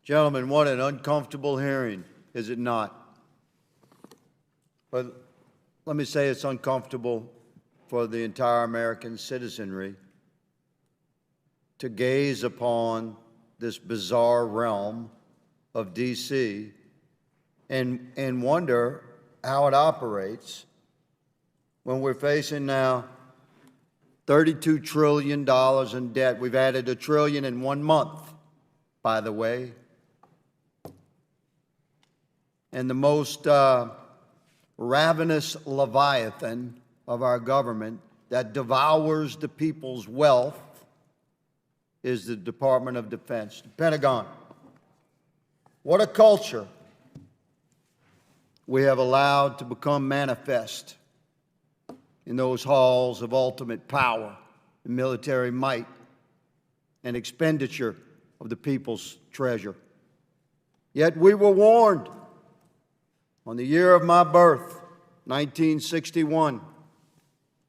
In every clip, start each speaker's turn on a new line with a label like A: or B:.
A: Gentlemen, what an uncomfortable hearing, is it not? But let me say it's uncomfortable for the entire American citizenry to gaze upon this bizarre realm of D.C. and wonder how it operates when we're facing now $32 trillion in debt. We've added $1 trillion in 1 month, by the way. And the most ravenous leviathan of our government that devours the people's wealth is the Department of Defense, the Pentagon. What a culture we have allowed to become manifest in those halls of ultimate power and military might and expenditure of the people's treasure. Yet we were warned on the year of my birth, 1961,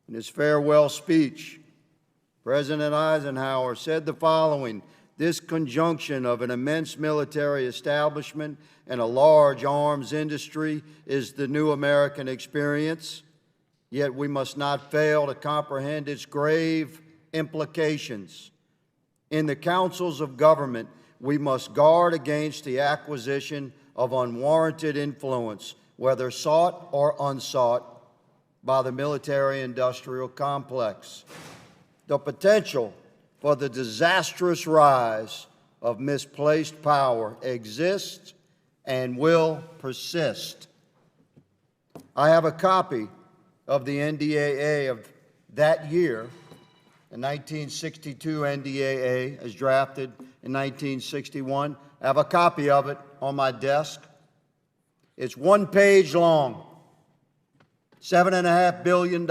A: in his farewell speech, President Eisenhower said the following: "This conjunction of an immense military establishment and a large arms industry is the new American experience, yet we must not fail to comprehend its grave implications. In the councils of government, we must guard against the acquisition of unwarranted influence, whether sought or unsought, by the military-industrial complex. The potential for the disastrous rise of misplaced power exists and will persist." I have a copy of the NDAA of that year, the 1962 NDAA as drafted in 1961. I have a copy of it on my desk. It's 1 page long, $7.5 billion,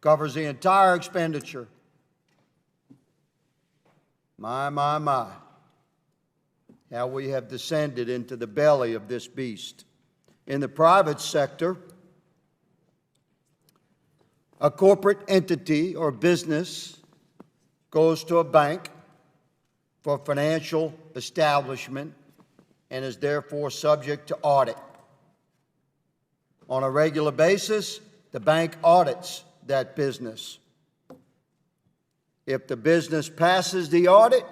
A: covers the entire expenditure. My, how we have descended into the belly of this beast. In the private sector, a corporate entity or business goes to a bank for financial establishment and is therefore subject to audit. On a regular basis, the bank audits that business. If the business passes the audit,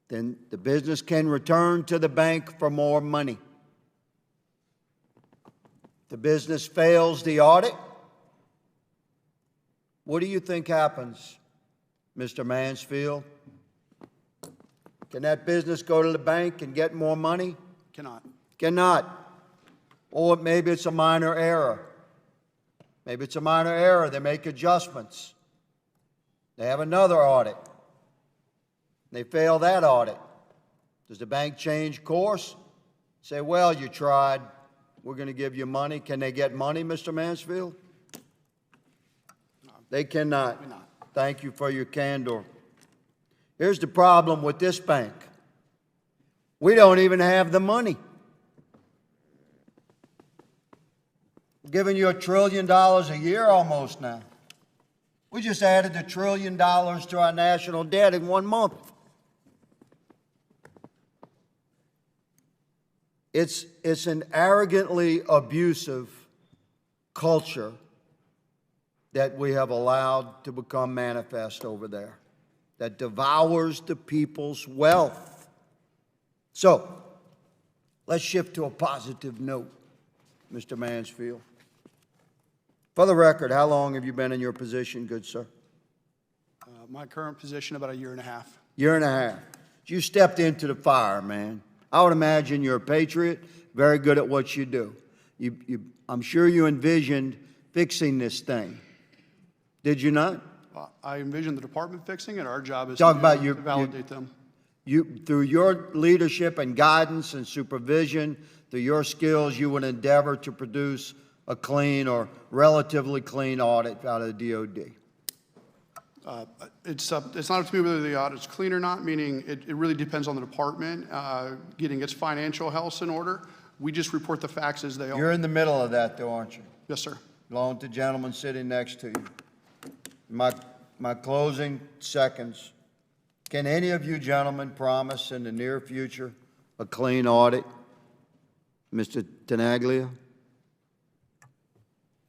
A: then the business can return to the bank for more money. If the business fails the audit, what do you think happens, Mr. Mansfield? Can that business go to the bank and get more money?
B: Cannot.
A: Cannot. Or maybe it's a minor error. Maybe it's a minor error. They make adjustments. They have another audit. They fail that audit. Does the bank change course? Say, well, you tried. We're going to give you money. Can they get money, Mr. Mansfield?
B: No.
A: They cannot.
B: Maybe not.
A: Thank you for your candor. Here's the problem with this bank. We don't even have the money. We're giving you $1 trillion a year almost now. We just added $1 trillion to our national debt in 1 month. It's an arrogantly abusive culture that we have allowed to become manifest over there, that devours the people's wealth. So, let's shift to a positive note, Mr. Mansfield. For the record, how long have you been in your position, good sir?
B: My current position, about 1.5 years.
A: Year and a half. You stepped into the fire, man. I would imagine you're a patriot, very good at what you do. I'm sure you envisioned fixing this thing. Did you not?
B: I envision the department fixing it. Our job is
A: Talk about
B: to validate them.
A: Through your leadership and guidance and supervision, through your skills, you would endeavor to produce a clean or relatively clean audit out of the DOD.
B: It's not up to me whether the audit's clean or not, meaning it really depends on the department getting its financial house in order. We just report the facts as they are.
A: You're in the middle of that, though, aren't you?
B: Yes, sir.
A: Along with the gentleman sitting next to you. My closing seconds. Can any of you gentlemen promise in the near future a clean audit? Mr. Tenaglia?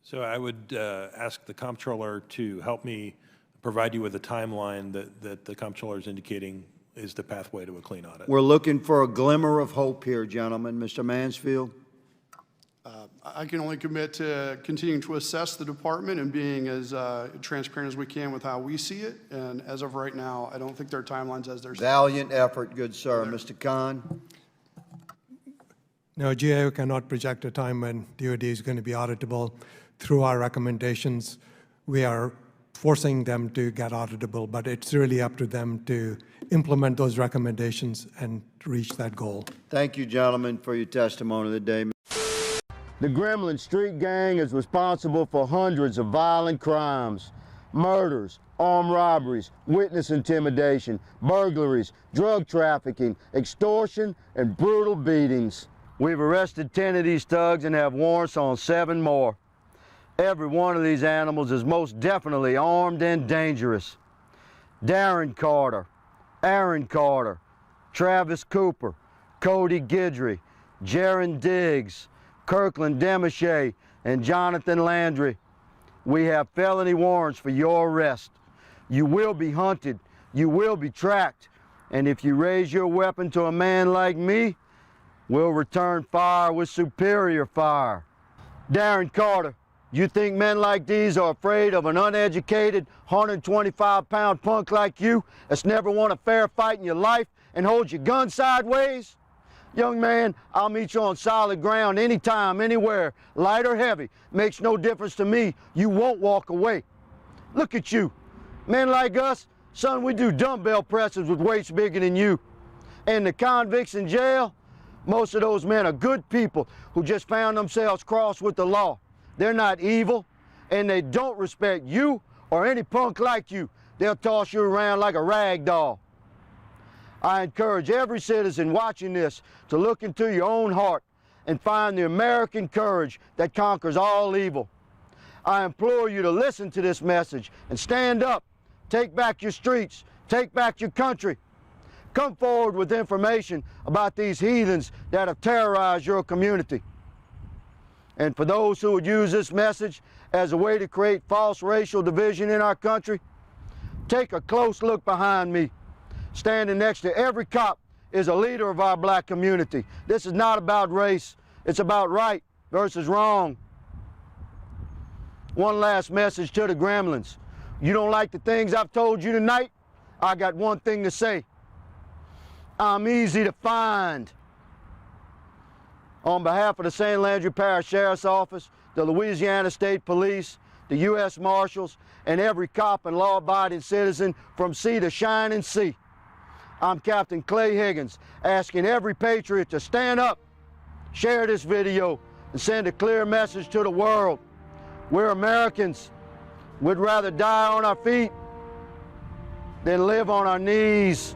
C: So I would ask the comptroller to help me provide you with a timeline that the comptroller is indicating is the pathway to a clean audit.
A: We're looking for a glimmer of hope here, gentlemen. Mr. Mansfield?
B: I can only commit to continuing to assess the department and being as transparent as we can with how we see it. And as of right now, I don't think there are timelines as there's.
A: Valiant effort, good sir. Mr. Khan?
D: No, GAO cannot project a time when DoD is going to be auditable. Through our recommendations, we are forcing them to get auditable, but it's really up to them to implement those recommendations and reach that goal.
A: Thank you, gentlemen, for your testimony today. The Gremlin Street Gang is responsible for hundreds of violent crimes, murders, armed robberies, witness intimidation, burglaries, drug trafficking, extortion, and brutal beatings. We've arrested 10 of these thugs and have warrants on 7 more. Every one of these animals is most definitely armed and dangerous. Darren Carter, Aaron Carter, Travis Cooper, Cody Guidry, Jaron Diggs, Kirkland Demichet, and Jonathan Landry. We have felony warrants for your arrest. You will be hunted, you will be tracked, and if you raise your weapon to a man like me, we'll return fire with superior fire. Darren Carter, you think men like these are afraid of an uneducated, 125-pound punk like you that's never won a fair fight in your life and holds your gun sideways? Young man, I'll meet you on solid ground anytime, anywhere, light or heavy. Makes no difference to me. You won't walk away. Look at you. Men like us, son, we do dumbbell presses with weights bigger than you. And the convicts in jail, most of those men are good people who just found themselves crossed with the law. They're not evil, and they don't respect you or any punk like you. They'll toss you around like a rag doll. I encourage every citizen watching this to look into your own heart and find the American courage that conquers all evil. I implore you to listen to this message and stand up. Take back your streets. Take back your country. Come forward with information about these heathens that have terrorized your community. And for those who would use this message as a way to create false racial division in our country, take a close look behind me. Standing next to every cop is a leader of our black community. This is not about race. It's about right versus wrong. One last message to the Gremlins. You don't like the things I've told you tonight? I got one thing to say. I'm easy to find. On behalf of the St. Landry Parish Sheriff's Office, the Louisiana State Police, the U.S. Marshals, and every cop and law-abiding citizen from sea to shining sea, I'm Captain Clay Higgins, asking every patriot to stand up, share this video, and send a clear message to the world. We're Americans. We'd rather die on our feet than live on our knees.